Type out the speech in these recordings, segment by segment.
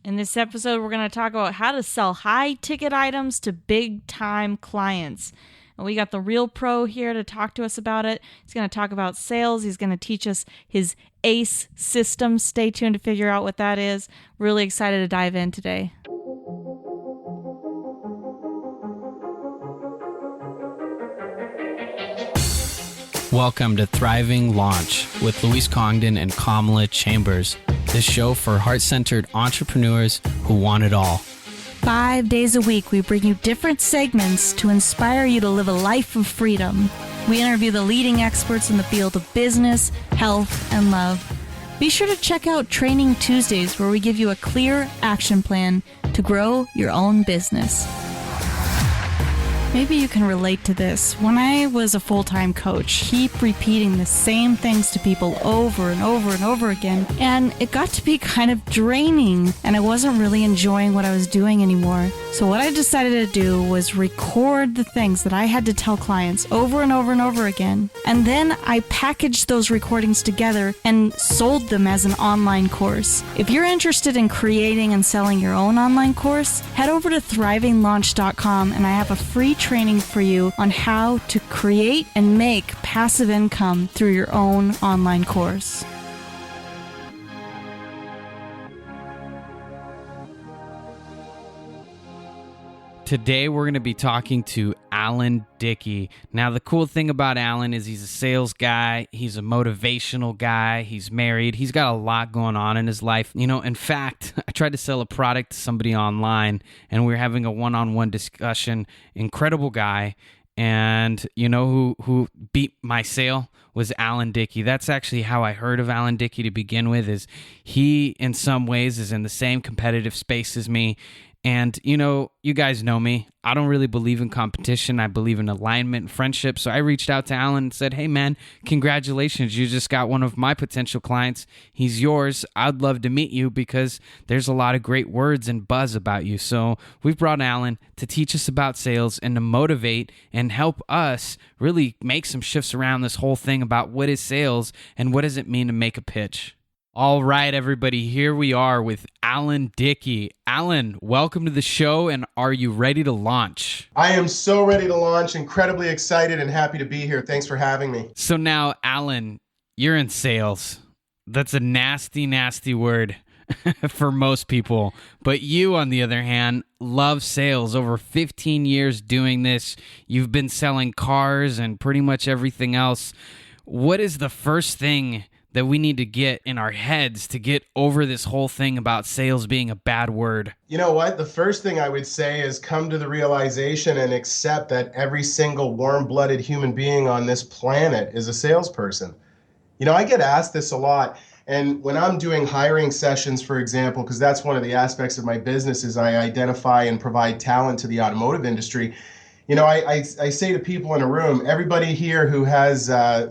In this episode, we're going to talk about how to sell high-ticket items to big-time clients. And we got the real pro here to talk to us about it. He's going to talk about sales. He's going to teach us his ACE system. Stay tuned to figure out what that is. Really excited to dive in today. Welcome to Thriving Launch with Louise Congdon and Kamala Chambers, this show for heart-centered entrepreneurs who want it all. 5 days a week, we bring you different segments to inspire you to live a life of freedom. We interview the leading experts in the field of business, health, and love. Be sure to check out Training Tuesdays, where we give you a clear action plan to grow your own business. Maybe you can relate to this. When I was a full-time coach, keep repeating the same things to people over and over and over again, and it got to be kind of draining, and I wasn't really enjoying what I was doing anymore. So what I decided to do was record the things that I had to tell clients over and over and over again, and then I packaged those recordings together and sold them as an online course. If you're interested in creating and selling your own online course, head over to thrivinglaunch.com, and I have a free training for you on how to create and make passive income through your own online course. Today, we're going to be talking to Alan Dickie. Now, the cool thing about Alan is he's a sales guy. He's a motivational guy. He's married. He's got a lot going on in his life. You know, in fact, I tried to sell a product to somebody online, and we were having a one-on-one discussion. Incredible guy. And you know who beat my sale was Alan Dickie. That's actually how I heard of Alan Dickie to begin with, is he, in some ways, is in the same competitive space as me. And, you know, you guys know me. I don't really believe in competition. I believe in alignment and friendship. So I reached out to Alan and said, hey, man, congratulations. You just got one of my potential clients. He's yours. I'd love to meet you because there's a lot of great words and buzz about you. So we've brought Alan to teach us about sales and to motivate and help us really make some shifts around this whole thing about what is sales and what does it mean to make a pitch. All right, everybody, here we are with Alan Dickie. Alan, welcome to the show, and are you ready to launch? I am so ready to launch, incredibly excited and happy to be here. Thanks for having me. So now, Alan, you're in sales. That's a nasty, nasty word for most people. But you, on the other hand, love sales. Over 15 years doing this, you've been selling cars and pretty much everything else. What is the first thing that we need to get in our heads to get over this whole thing about sales being a bad word? You know what? The first thing I would say is come to the realization and accept that every single warm-blooded human being on this planet is a salesperson. You know, I get asked this a lot. And when I'm doing hiring sessions, for example, because that's one of the aspects of my business is I identify and provide talent to the automotive industry. You know, I say to people in a room, everybody here who has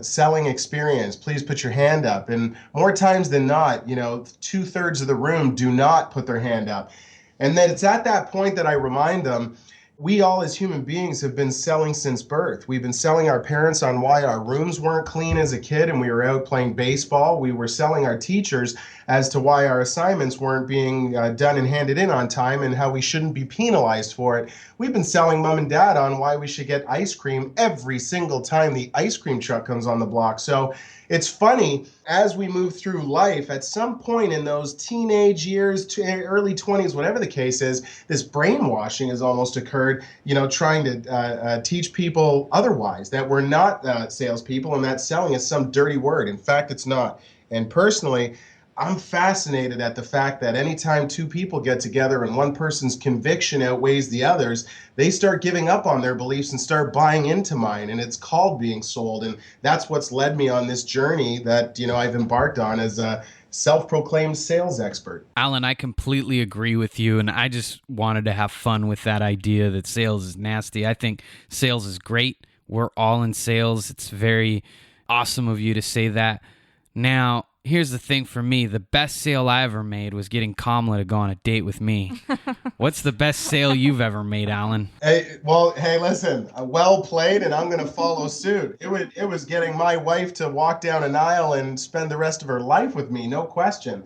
selling experience, please put your hand up. And more times than not, you know, 2/3 of the room do not put their hand up. And then it's at that point that I remind them, we all as human beings have been selling since birth. We've been selling our parents on why our rooms weren't clean as a kid and we were out playing baseball. We were selling our teachers as to why our assignments weren't being done and handed in on time and how we shouldn't be penalized for it. We've been selling mom and dad on why we should get ice cream every single time the ice cream truck comes on the block. So it's funny, as we move through life, at some point in those teenage years, to early 20s, whatever the case is, this brainwashing has almost occurred, you know, trying to teach people otherwise, that we're not salespeople and that selling is some dirty word. In fact, it's not. And personally, I'm fascinated at the fact that anytime two people get together and one person's conviction outweighs the others, they start giving up on their beliefs and start buying into mine. And it's called being sold. And that's what's led me on this journey that, you know, I've embarked on as a self-proclaimed sales expert. Alan, I completely agree with you. And I just wanted to have fun with that idea that sales is nasty. I think sales is great. We're all in sales. It's very awesome of you to say that. Now, here's the thing for me. The best sale I ever made was getting Kamala to go on a date with me. What's the best sale you've ever made, Alan? Hey, listen, well played, and I'm going to follow suit. It was getting my wife to walk down an aisle and spend the rest of her life with me, no question.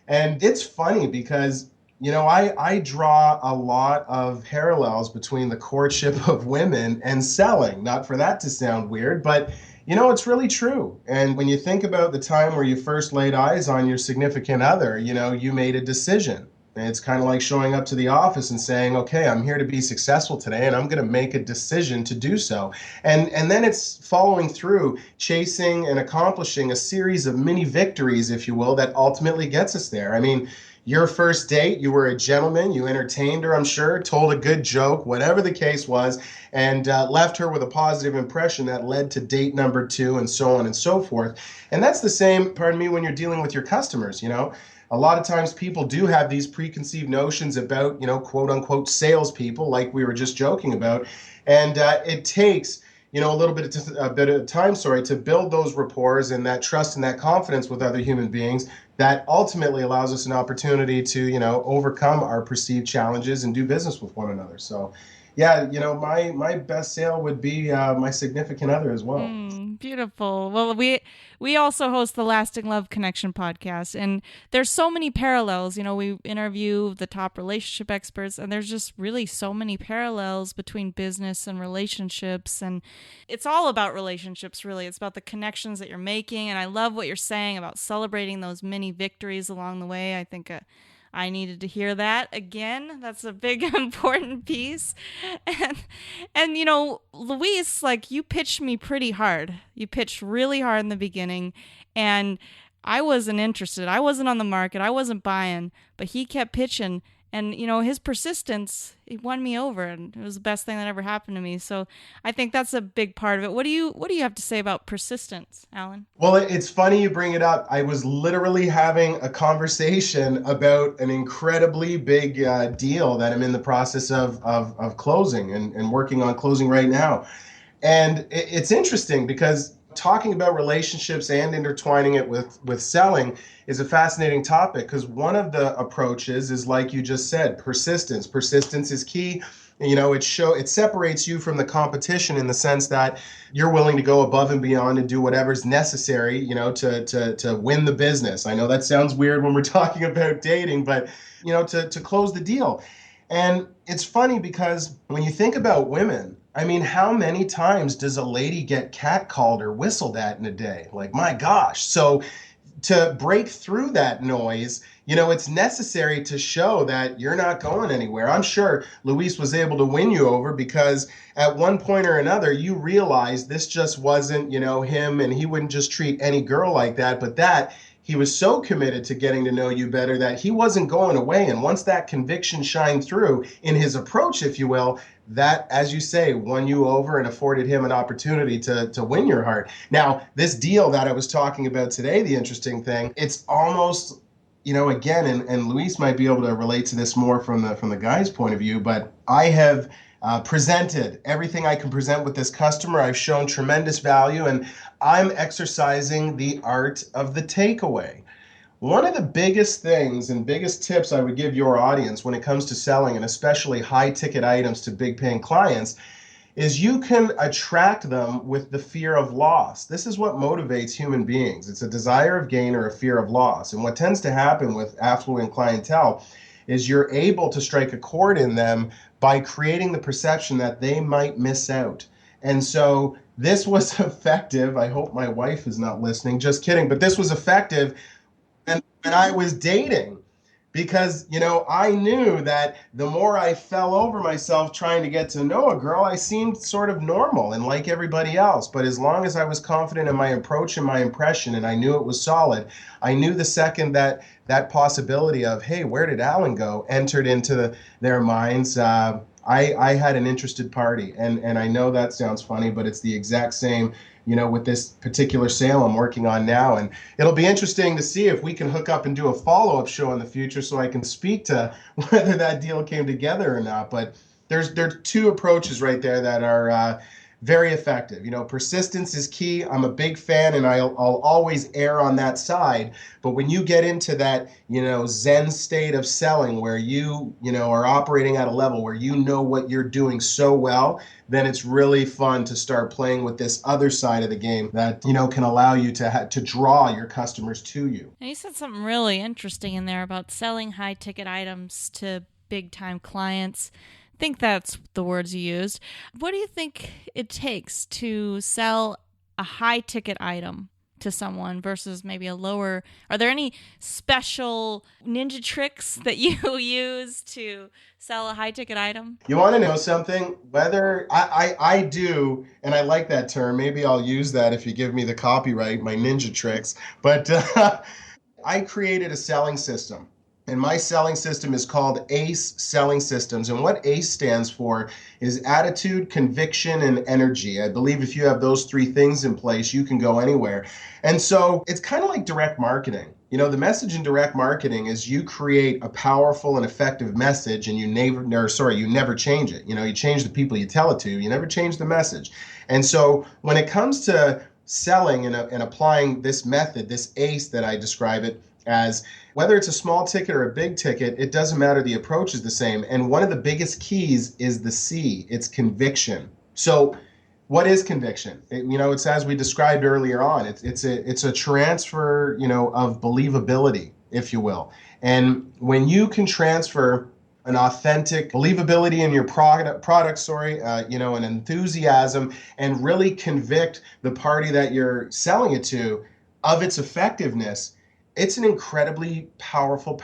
And it's funny because I draw a lot of parallels between the courtship of women and selling. Not for that to sound weird, but it's really true. And when you think about the time where you first laid eyes on your significant other, you made a decision. And it's kind of like showing up to the office and saying, okay, I'm here to be successful today and I'm going to make a decision to do so. And then it's following through, chasing and accomplishing a series of mini victories, if you will, that ultimately gets us there. I mean, your first date, you were a gentleman, you entertained her, I'm sure, told a good joke, whatever the case was, and left her with a positive impression that led to date number 2 and so on and so forth. And that's the same, pardon me, when you're dealing with your customers. A lot of times people do have these preconceived notions about, quote unquote, salespeople, like we were just joking about. And it takes, a bit of time, to build those rapports and that trust and that confidence with other human beings that ultimately allows us an opportunity to, overcome our perceived challenges and do business with one another. So, yeah, my best sale would be my significant other as well. Beautiful. Well, we also host the Lasting Love Connection podcast, and there's so many parallels. We interview the top relationship experts, and there's just really so many parallels between business and relationships, and it's all about relationships, really. It's about the connections that you're making, and I love what you're saying about celebrating those mini victories along the way. I think I needed to hear that again. That's a big, important piece. And Luis, like, you pitched me pretty hard. You pitched really hard in the beginning, and I wasn't interested. I wasn't on the market. I wasn't buying, but he kept pitching. And, his persistence, it won me over, and it was the best thing that ever happened to me. So I think that's a big part of it. What do you have to say about persistence, Alan? Well, it's funny you bring it up. I was literally having a conversation about an incredibly big deal that I'm in the process of closing and working on closing right now. And it's interesting because talking about relationships and intertwining it with selling is a fascinating topic, because one of the approaches is, like you just said, persistence. Persistence is key. It separates you from the competition in the sense that you're willing to go above and beyond and do whatever's necessary, to win the business. I know that sounds weird when we're talking about dating, but to close the deal. And it's funny because when you think about women, I mean, how many times does a lady get catcalled or whistled at in a day? Like, my gosh. So to break through that noise, it's necessary to show that you're not going anywhere. I'm sure Luis was able to win you over because at one point or another, you realized this just wasn't, him, and he wouldn't just treat any girl like that, but that he was so committed to getting to know you better that he wasn't going away. And once that conviction shined through in his approach, if you will, that, as you say, won you over and afforded him an opportunity to win your heart. Now, this deal that I was talking about today, the interesting thing, it's almost, again, and Luis might be able to relate to this more from the guy's point of view, but I have presented everything I can present with this customer. I've shown tremendous value, and I'm exercising the art of the takeaway. One of the biggest things and biggest tips I would give your audience when it comes to selling, and especially high ticket items to big paying clients, is you can attract them with the fear of loss. This is what motivates human beings. It's a desire of gain or a fear of loss. And what tends to happen with affluent clientele is you're able to strike a chord in them by creating the perception that they might miss out. And so this was effective. I hope my wife is not listening. Just kidding. But this was effective when I was dating, because, I knew that the more I fell over myself trying to get to know a girl, I seemed sort of normal and like everybody else. But as long as I was confident in my approach and my impression, and I knew it was solid, I knew the second that possibility of, hey, where did Alan go, entered into their minds, I had an interested party. And I know that sounds funny, but it's the exact same, with this particular sale I'm working on now. And it'll be interesting to see if we can hook up and do a follow-up show in the future so I can speak to whether that deal came together or not. But there are two approaches right there that are very effective. Persistence is key. I'm a big fan, and I'll always err on that side. But when you get into that, Zen state of selling where are operating at a level where what you're doing so well, then it's really fun to start playing with this other side of the game that, can allow you to draw your customers to you. Now, you said something really interesting in there about selling high ticket items to big time clients. I think that's the words you used. What do you think it takes to sell a high ticket item to someone versus maybe a lower? Are there any special ninja tricks that you use to sell a high ticket item? You want to know something? Whether I do, and I like that term. Maybe I'll use that if you give me the copyright, my ninja tricks. But I created a selling system. And my selling system is called ACE Selling Systems. And what ACE stands for is attitude, conviction, and energy. I believe if you have those three things in place, you can go anywhere. And so it's kind of like direct marketing. The message in direct marketing is you create a powerful and effective message, and you never change it. You change the people you tell it to, you never change the message. And so when it comes to selling and applying this method, this ACE that I describe it as, whether it's a small ticket or a big ticket, it doesn't matter. The approach is the same. And one of the biggest keys is the C. It's conviction. So what is conviction? It's as we described earlier on. It's a transfer, of believability, if you will. And when you can transfer an authentic believability in your product, an enthusiasm, and really convict the party that you're selling it to of its effectiveness, it's an incredibly powerful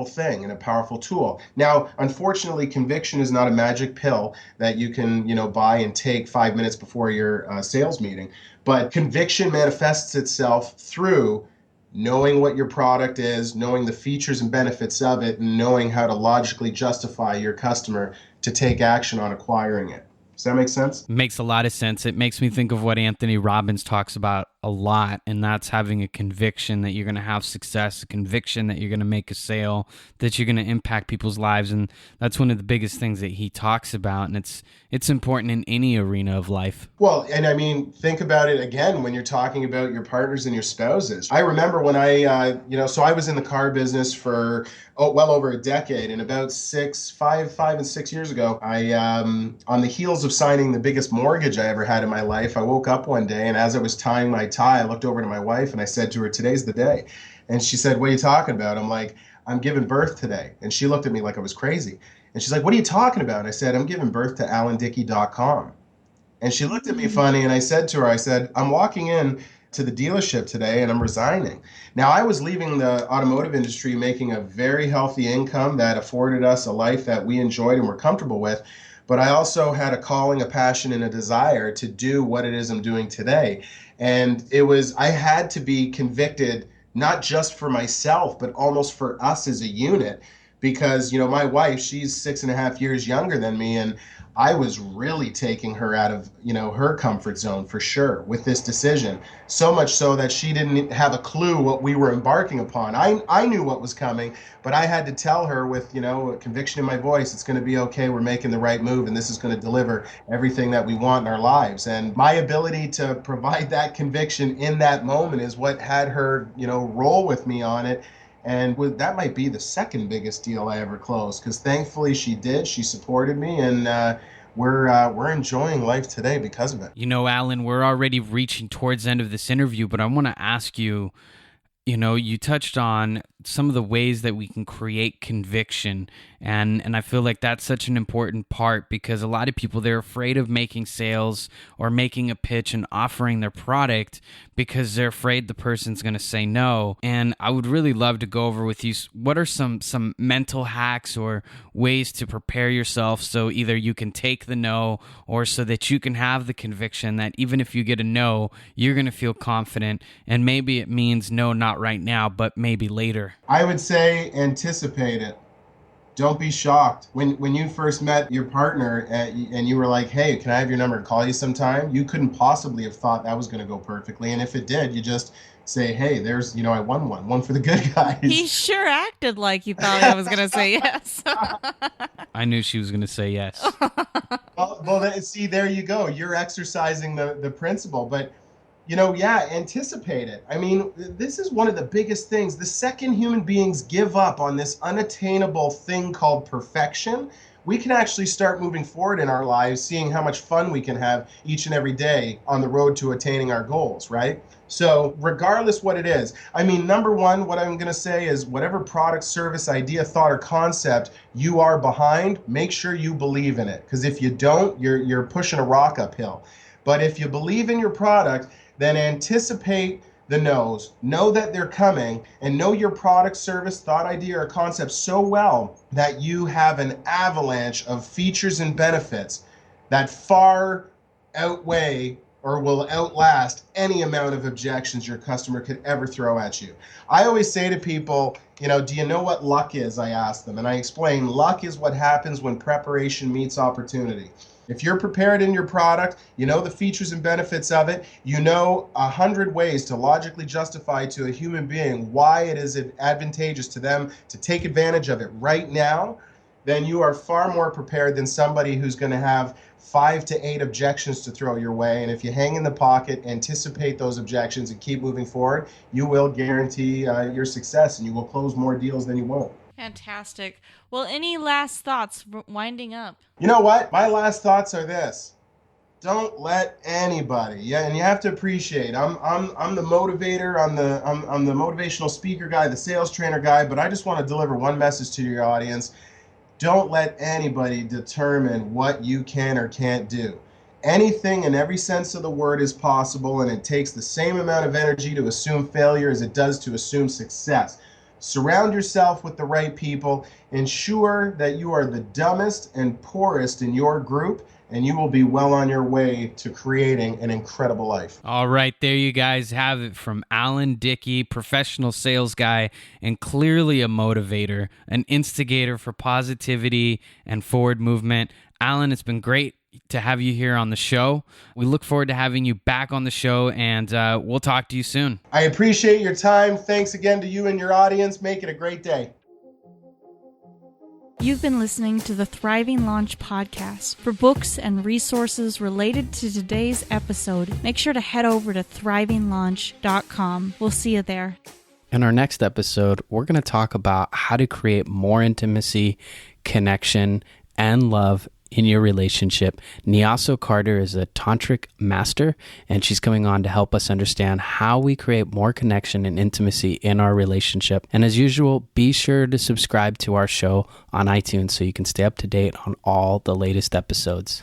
thing and a powerful tool. Now, unfortunately, conviction is not a magic pill that you can, buy and take 5 minutes before your sales meeting. But conviction manifests itself through knowing what your product is, knowing the features and benefits of it, and knowing how to logically justify your customer to take action on acquiring it. Does that make sense? Makes a lot of sense. It makes me think of what Anthony Robbins talks about a lot, and that's having a conviction that you're going to have success, a conviction that you're going to make a sale, that you're going to impact people's lives. And that's one of the biggest things that he talks about, and it's important in any arena of life. Well, and I mean, think about it again when you're talking about your partners and your spouses. I remember when I was in the car business for well over a decade, and about 5 and 6 years ago, I on the heels of signing the biggest mortgage I ever had in my life, I woke up one day, and as I was tying my tie, I looked over to my wife and I said to her, "Today's the day." And she said, "What are you talking about?" I'm like, "I'm giving birth today." And she looked at me like I was crazy. And she's like, "What are you talking about?" And I said, "I'm giving birth to alandickie.com." And she looked at me funny, and I said to her, "I'm walking in to the dealership today and I'm resigning." Now, I was leaving the automotive industry making a very healthy income that afforded us a life that we enjoyed and were comfortable with. But I also had a calling, a passion, and a desire to do what it is I'm doing today. And I had to be convicted, not just for myself, but almost for us as a unit. Because, my wife, she's 6.5 years younger than me, and I was really taking her out of, her comfort zone for sure with this decision. So much so that she didn't have a clue what we were embarking upon. I knew what was coming, but I had to tell her with, a conviction in my voice, it's going to be okay. We're making the right move, and this is going to deliver everything that we want in our lives. And my ability to provide that conviction in that moment is what had her, roll with me on it. And that might be the second biggest deal I ever closed, because thankfully she did. She supported me, and we're enjoying life today because of it. Alan, we're already reaching towards the end of this interview, but I want to ask you, you touched on some of the ways that we can create conviction, and I feel like that's such an important part, because a lot of people, they're afraid of making sales or making a pitch and offering their product because they're afraid the person's going to say no. And I would really love to go over with you, what are some mental hacks or ways to prepare yourself so either you can take the no, or so that you can have the conviction that even if you get a no, you're going to feel confident, and maybe it means no, not right now, but maybe later. I would say anticipate it. Don't be shocked. When you first met your partner and you were like, "Hey, can I have your number and call you sometime?" You couldn't possibly have thought that was going to go perfectly. And if it did, you just say, "Hey, there's, I won one for the good guys." He sure acted like he thought I was going to say yes. I knew she was going to say yes. Well, See, there you go. You're exercising the principle, but anticipate it. I mean, this is one of the biggest things. The second human beings give up on this unattainable thing called perfection, we can actually start moving forward in our lives, seeing how much fun we can have each and every day on the road to attaining our goals, right? So regardless what it is, I mean, number one, what I'm going to say is whatever product, service, idea, thought, or concept you are behind, make sure you believe in it. Because if you don't, you're pushing a rock uphill. But if you believe in your product, then anticipate the no's, know that they're coming, and know your product, service, thought, idea, or concept so well that you have an avalanche of features and benefits that far outweigh or will outlast any amount of objections your customer could ever throw at you. I always say to people, do you know what luck is? I ask them, and I explain luck is what happens when preparation meets opportunity. If you're prepared in your product, you know the features and benefits of it, you know 100 ways to logically justify to a human being why it is advantageous to them to take advantage of it right now, then you are far more prepared than somebody who's going to have 5 to 8 objections to throw your way. And if you hang in the pocket, anticipate those objections and keep moving forward, you will guarantee your success, and you will close more deals than you won't. Fantastic. Well, any last thoughts winding up? You know what? My last thoughts are this. Don't let anybody, and you have to appreciate, I'm the motivator, I'm the motivational speaker guy, the sales trainer guy, but I just want to deliver one message to your audience. Don't let anybody determine what you can or can't do. Anything in every sense of the word is possible, and it takes the same amount of energy to assume failure as it does to assume success. Surround yourself with the right people. Ensure that you are the dumbest and poorest in your group, and you will be well on your way to creating an incredible life. All right, there you guys have it from Alan Dickie, professional sales guy, and clearly a motivator, an instigator for positivity and forward movement. Alan, it's been great to have you here on the show. We look forward to having you back on the show, and we'll talk to you soon. I appreciate your time. Thanks again to you and your audience. Make it a great day. You've been listening to the Thriving Launch podcast. For books and resources related to today's episode, make sure to head over to thrivinglaunch.com. We'll see you there. In our next episode, we're going to talk about how to create more intimacy, connection, and love in your relationship. Nyaso Carter is a tantric master, and she's coming on to help us understand how we create more connection and intimacy in our relationship. And as usual, be sure to subscribe to our show on iTunes so you can stay up to date on all the latest episodes.